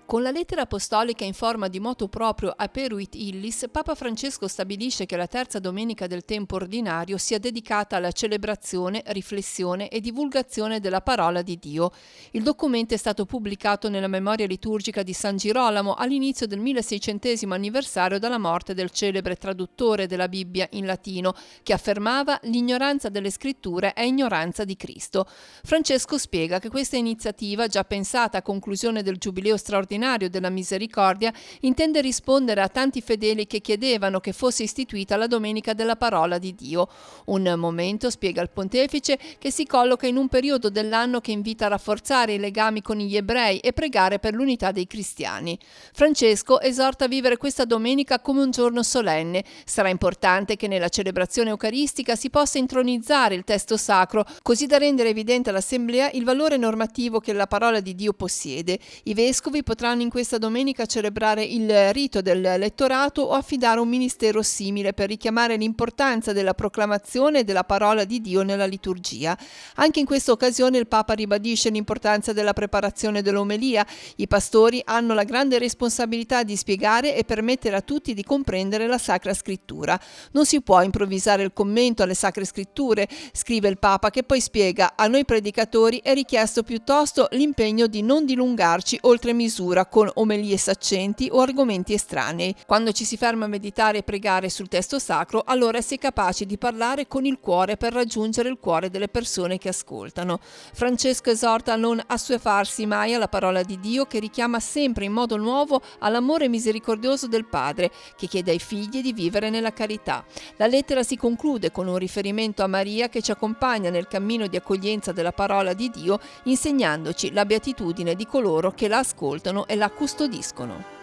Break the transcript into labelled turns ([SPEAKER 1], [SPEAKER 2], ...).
[SPEAKER 1] Con la lettera apostolica in forma di motu proprio Aperuit Illis, Papa Francesco stabilisce che la terza domenica del tempo ordinario sia dedicata alla celebrazione, riflessione e divulgazione della parola di Dio. Il documento è stato pubblicato nella memoria liturgica di San Girolamo all'inizio del 1600 anniversario dalla morte del celebre traduttore della Bibbia in latino, che affermava: l'ignoranza delle scritture è ignoranza di Cristo. Francesco spiega che questa iniziativa, già pensata a conclusione del Giubileo straordinario della Misericordia, intende rispondere a tanti fedeli che chiedevano che fosse istituita la Domenica della Parola di Dio. Un momento, spiega il pontefice, che si colloca in un periodo dell'anno che invita a rafforzare i legami con gli ebrei e pregare per l'unità dei cristiani. Francesco esorta a vivere questa domenica come un giorno solenne. Sarà importante che nella celebrazione eucaristica si possa intronizzare il testo sacro, così da rendere evidente all'Assemblea il valore normativo che la parola di Dio possiede. I vescovi potranno in questa domenica celebrare il rito del lettorato o affidare un ministero simile per richiamare l'importanza della proclamazione della parola di Dio nella liturgia. Anche in questa occasione il Papa ribadisce l'importanza della preparazione dell'omelia. I pastori hanno la grande responsabilità di spiegare e permettere a tutti di comprendere la Sacra Scrittura. Non si può improvvisare il commento alle Sacre Scritture, scrive il Papa, che poi spiega: a noi predicatori è richiesto piuttosto l'impegno di non dilungarci oltre misura con omelie saccenti o argomenti estranei. Quando ci si ferma a meditare e pregare sul testo sacro, allora si è capaci di parlare con il cuore per raggiungere il cuore delle persone che ascoltano. Francesco esorta a non assuefarsi mai alla parola di Dio, che richiama sempre in modo nuovo all'amore misericordioso del Padre, che chiede ai figli di vivere nella carità. La lettera si conclude con un riferimento a Maria, che ci accompagna nel cammino di accoglienza della parola di Dio, insegnandoci la beatitudine di coloro che la ascoltano e la custodiscono.